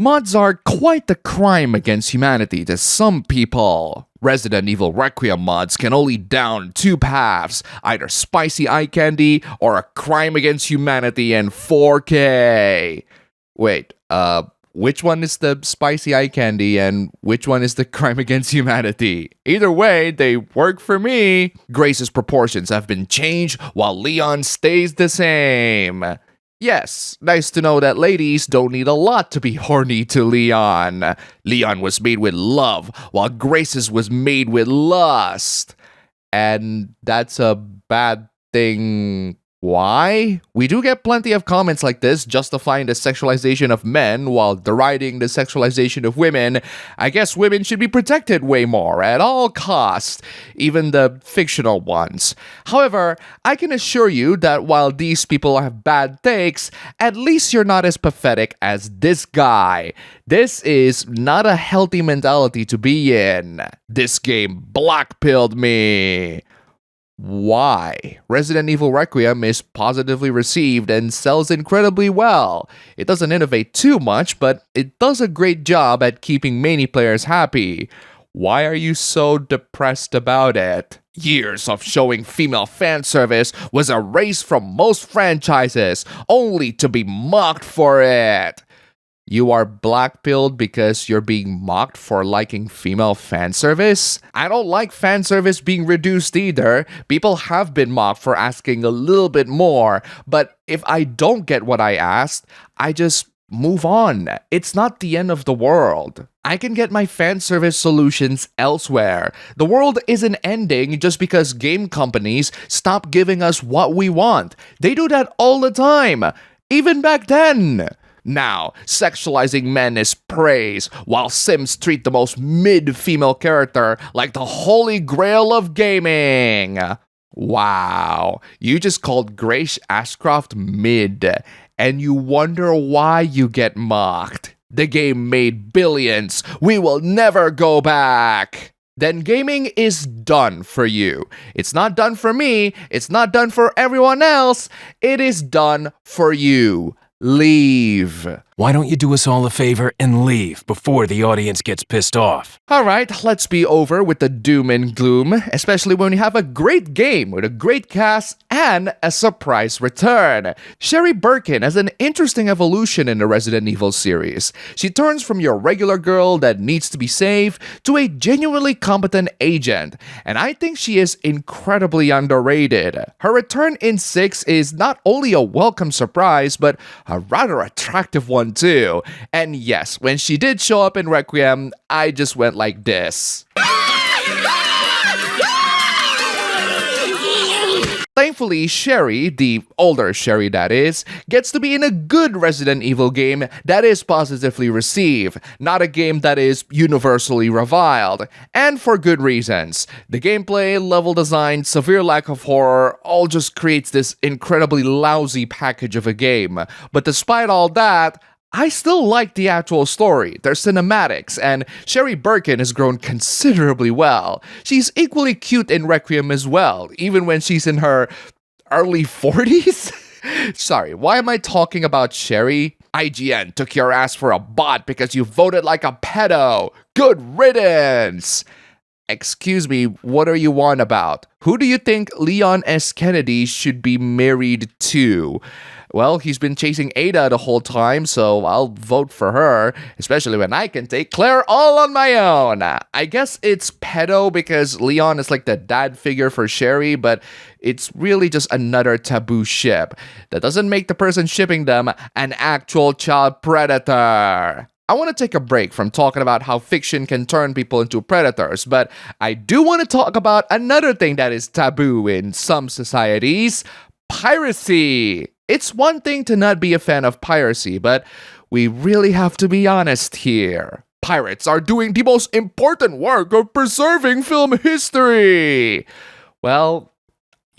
Mods are quite the crime against humanity to some people. Resident Evil Requiem mods can only down two paths, either spicy eye candy or a crime against humanity in 4K. Wait, which one is the spicy eye candy and which one is the crime against humanity? Either way, they work for me. Grace's proportions have been changed while Leon stays the same. Yes, nice to know that ladies don't need a lot to be horny to Leon. Leon was made with love, while Grace's was made with lust. And that's a bad thing. Why? We do get plenty of comments like this justifying the sexualization of men while deriding the sexualization of women. I guess women should be protected way more at all costs, even the fictional ones. However, I can assure you that while these people have bad takes, at least you're not as pathetic as this guy. This is not a healthy mentality to be in. This game blackpilled me. Why? Resident Evil Requiem is positively received and sells incredibly well. It doesn't innovate too much, but it does a great job at keeping many players happy. Why are you so depressed about it? Years of showing female fan service was erased from most franchises, only to be mocked for it. You are blackpilled because you're being mocked for liking female fan service? I don't like fan service being reduced either. People have been mocked for asking a little bit more, but if I don't get what I asked, I just move on. It's not the end of the world. I can get my fan service solutions elsewhere. The world isn't ending just because game companies stop giving us what we want. They do that all the time, even back then. Now, sexualizing men is praise, while Sims treat the most mid-female character like the holy grail of gaming. Wow, you just called Grace Ashcroft mid, and you wonder why you get mocked. The game made billions. We will never go back. Then gaming is done for you. It's not done for me. It's not done for everyone else. It is done for you. Leave. Why don't you do us all a favor and leave before the audience gets pissed off? Alright, let's be over with the doom and gloom, especially when you have a great game with a great cast and a surprise return. Sherry Birkin has an interesting evolution in the Resident Evil series. She turns from your regular girl that needs to be saved to a genuinely competent agent, and I think she is incredibly underrated. Her return in 6 is not only a welcome surprise, but a rather attractive one too. And yes, when she did show up in Requiem, I just went like this. Thankfully, Sherry, the older Sherry that is, gets to be in a good Resident Evil game that is positively received, not a game that is universally reviled, and for good reasons. The gameplay, level design, severe lack of horror all just creates this incredibly lousy package of a game. But despite all that, I still like the actual story, their cinematics, and Sherry Birkin has grown considerably well. She's equally cute in Requiem as well, even when she's in her early 40s? Sorry, why am I talking about Sherry? IGN took your ass for a bot because you voted like a pedo. Good riddance! Excuse me, what are you on about? Who do you think Leon S. Kennedy should be married to? Well, he's been chasing Ada the whole time, so I'll vote for her, especially when I can take Claire all on my own. I guess it's pedo because Leon is like the dad figure for Sherry, but it's really just another taboo ship. That doesn't make the person shipping them an actual child predator. I want to take a break from talking about how fiction can turn people into predators, but I do want to talk about another thing that is taboo in some societies: piracy. It's one thing to not be a fan of piracy, but we really have to be honest here. Pirates are doing the most important work of preserving film history. Well,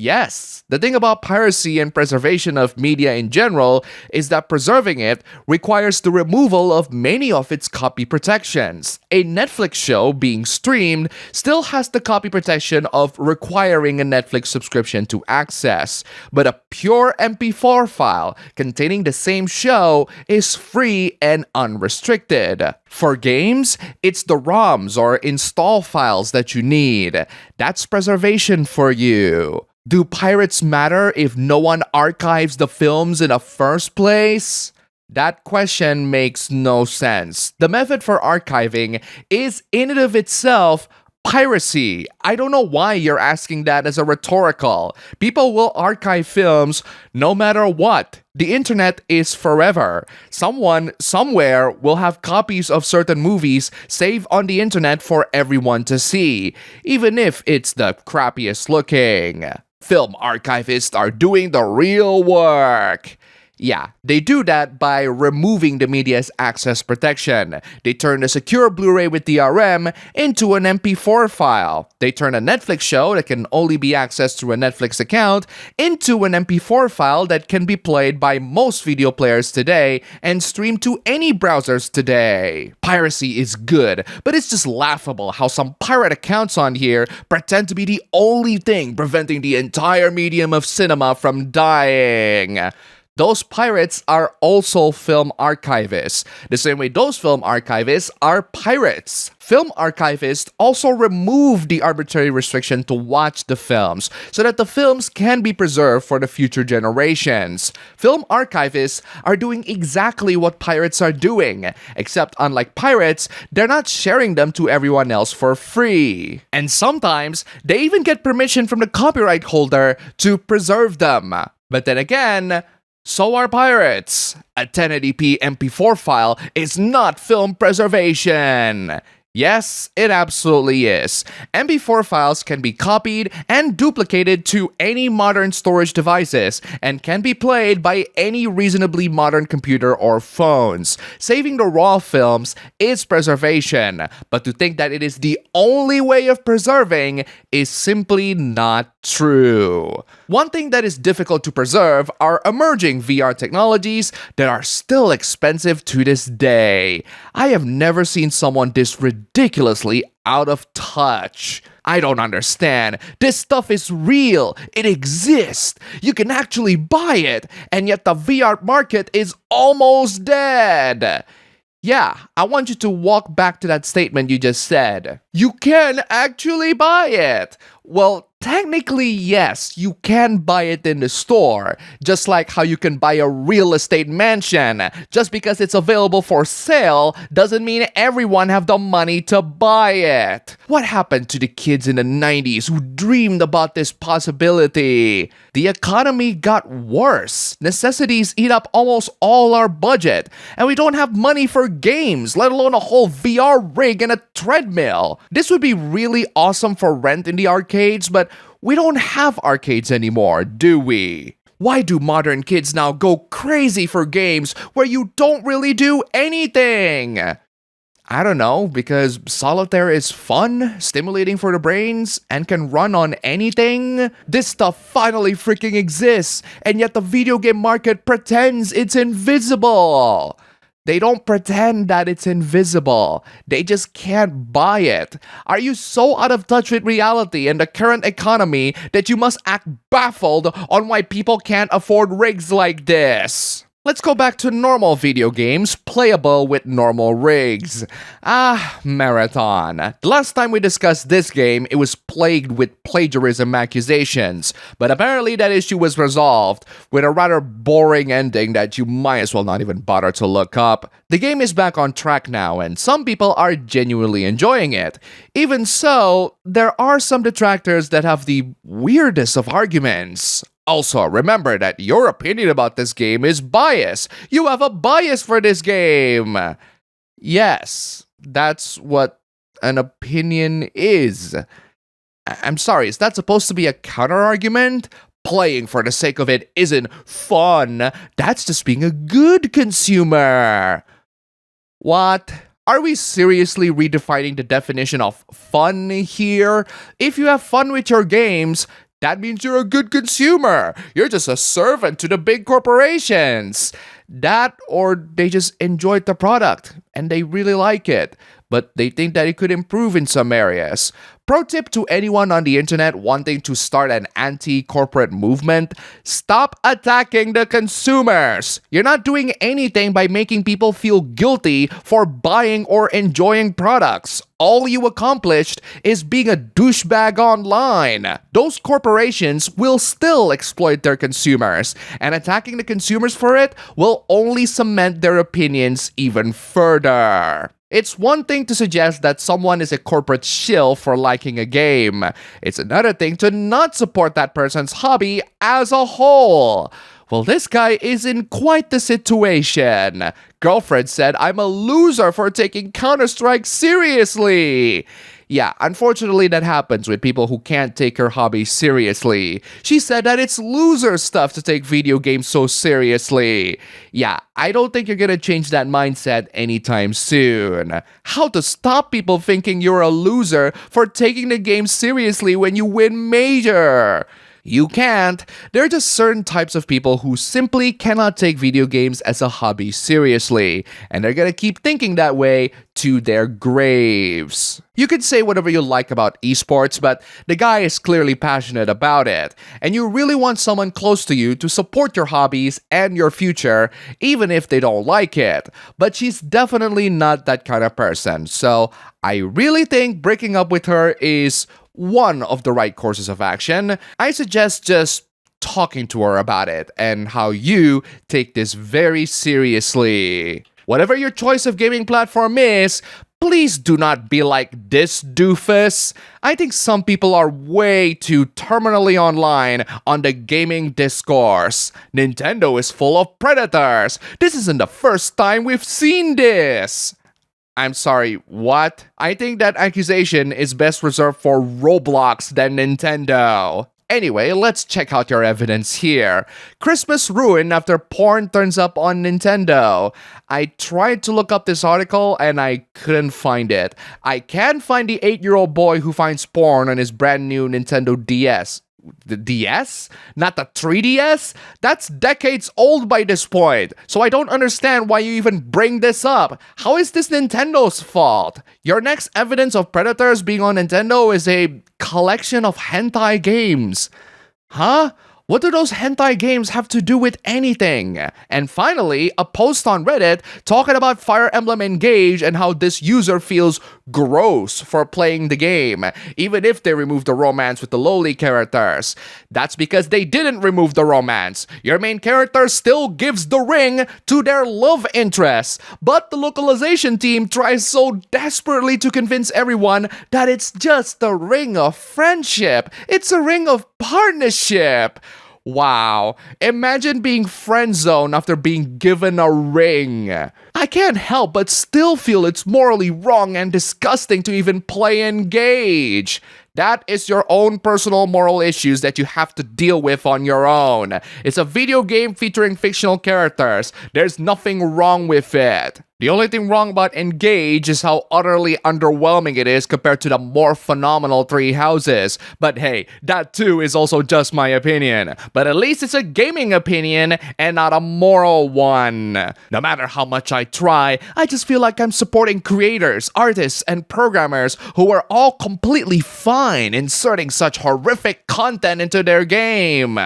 Yes, the thing about piracy and preservation of media in general is that preserving it requires the removal of many of its copy protections. A Netflix show being streamed still has the copy protection of requiring a Netflix subscription to access, but a pure MP4 file containing the same show is free and unrestricted. For games, it's the ROMs or install files that you need. That's preservation for you. Do pirates matter if no one archives the films in the first place? That question makes no sense. The method for archiving is in and of itself piracy. I don't know why you're asking that as a rhetorical. People will archive films no matter what. The internet is forever. Someone, somewhere, will have copies of certain movies saved on the internet for everyone to see, even if it's the crappiest looking. Film archivists are doing the real work. Yeah, they do that by removing the media's access protection. They turn a secure Blu-ray with DRM into an MP4 file. They turn a Netflix show that can only be accessed through a Netflix account into an MP4 file that can be played by most video players today and streamed to any browsers today. Piracy is good, but it's just laughable how some pirate accounts on here pretend to be the only thing preventing the entire medium of cinema from dying. Those pirates are also film archivists, the same way those film archivists are pirates. Film archivists also remove the arbitrary restriction to watch the films so that the films can be preserved for the future generations. Film archivists are doing exactly what pirates are doing, except unlike pirates, they're not sharing them to everyone else for free. And sometimes, they even get permission from the copyright holder to preserve them. But then again, so are pirates. A 1080p MP4 file is not film preservation. Yes, it absolutely is. MP4 files can be copied and duplicated to any modern storage devices and can be played by any reasonably modern computer or phones. Saving the raw films is preservation, but to think that it is the only way of preserving is simply not true. One thing that is difficult to preserve are emerging VR technologies that are still expensive to this day. I have never seen someone this ridiculously out of touch. I don't understand. This stuff is real. It exists. You can actually buy it, and yet the VR market is almost dead. Yeah, I want you to walk back to that statement you just said. You can actually buy it. Well, technically, yes, you can buy it in the store, just like how you can buy a real estate mansion. Just because it's available for sale doesn't mean everyone have the money to buy it. What happened to the kids in the 90s who dreamed about this possibility? The economy got worse. Necessities eat up almost all our budget, and we don't have money for games, let alone a whole VR rig and a treadmill. This would be really awesome for rent in the arcades, but we don't have arcades anymore, do we? Why do modern kids now go crazy for games where you don't really do anything? I don't know, because solitaire is fun, stimulating for the brains, and can run on anything. This stuff finally freaking exists, and yet the video game market pretends it's invisible. They don't pretend that it's invisible. They just can't buy it. Are you so out of touch with reality and the current economy that you must act baffled on why people can't afford rigs like this? Let's go back to normal video games playable with normal rigs. Marathon. The last time we discussed this game, it was plagued with plagiarism accusations, but apparently that issue was resolved with a rather boring ending that you might as well not even bother to look up. The game is back on track now, and some people are genuinely enjoying it. Even so, there are some detractors that have the weirdest of arguments. Also, remember that your opinion about this game is biased. You have a bias for this game. Yes, that's what an opinion is. I'm sorry, is that supposed to be a counter-argument? Playing for the sake of it isn't fun. That's just being a good consumer. What? Are we seriously redefining the definition of fun here? If you have fun with your games, That means you're a good consumer. You're just a servant to the big corporations. That or they just enjoyed the product and they really like it, but they think that it could improve in some areas. Pro tip to anyone on the internet wanting to start an anti-corporate movement: stop attacking the consumers. You're not doing anything by making people feel guilty for buying or enjoying products. All you accomplished is being a douchebag online. Those corporations will still exploit their consumers, and attacking the consumers for it will only cement their opinions even further. It's one thing to suggest that someone is a corporate shill for liking a game. It's another thing to not support that person's hobby as a whole. Well, this guy is in quite the situation. Girlfriend said, "I'm a loser for taking Counter-Strike seriously." Yeah, unfortunately that happens with people who can't take her hobby seriously. She said that it's loser stuff to take video games so seriously. Yeah, I don't think you're gonna change that mindset anytime soon. How to stop people thinking you're a loser for taking the game seriously when you win major? You can't. There are just certain types of people who simply cannot take video games as a hobby seriously, and they're gonna keep thinking that way to their graves. You could say whatever you like about esports, but the guy is clearly passionate about it, and you really want someone close to you to support your hobbies and your future, even if they don't like it. But she's definitely not that kind of person, so I really think breaking up with her is one of the right courses of action. I suggest just talking to her about it and how you take this very seriously. Whatever your choice of gaming platform is, please do not be like this doofus. I think some people are way too terminally online on the gaming discourse. Nintendo is full of predators. This isn't the first time we've seen this. I'm sorry, what? I think that accusation is best reserved for Roblox than Nintendo. Anyway, let's check out your evidence here. Christmas ruined after porn turns up on Nintendo. I tried to look up this article and I couldn't find it. I can find the 8-year-old boy who finds porn on his brand new Nintendo DS. The DS? Not the 3DS? That's decades old by this point, so I don't understand why you even bring this up. How is this Nintendo's fault? Your next evidence of predators being on Nintendo is a collection of hentai games. Huh? What do those hentai games have to do with anything? And finally, a post on Reddit talking about Fire Emblem Engage and how this user feels gross for playing the game, even if they remove the romance with the lowly characters. That's because they didn't remove the romance. Your main character still gives the ring to their love interest, but the localization team tries so desperately to convince everyone that it's just a ring of friendship. It's a ring of partnership. Wow, imagine being friend-zoned after being given a ring. I can't help but still feel it's morally wrong and disgusting to even play Engage. That is your own personal moral issues that you have to deal with on your own. It's a video game featuring fictional characters. There's nothing wrong with it. The only thing wrong about Engage is how utterly underwhelming it is compared to the more phenomenal Three Houses. But hey, that too is also just my opinion. But at least it's a gaming opinion and not a moral one. No matter how much I try, I just feel like I'm supporting creators, artists, and programmers who are all completely fine inserting such horrific content into their game.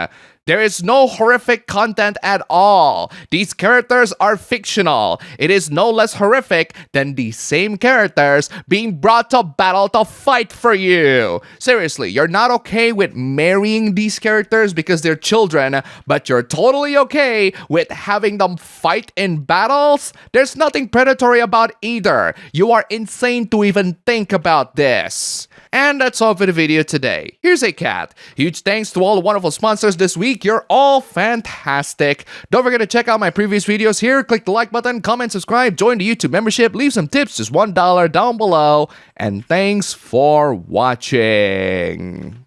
There is no horrific content at all. These characters are fictional. It is no less horrific than these same characters being brought to battle to fight for you. Seriously, you're not okay with marrying these characters because they're children, but you're totally okay with having them fight in battles? There's nothing predatory about either. You are insane to even think about this. And that's all for the video today. Here's a cat. Huge thanks to all the wonderful sponsors this week. You're all fantastic. Don't forget to check out my previous videos here. Click the like button, comment, subscribe, join the YouTube membership, leave some tips, just $1 down below. And thanks for watching.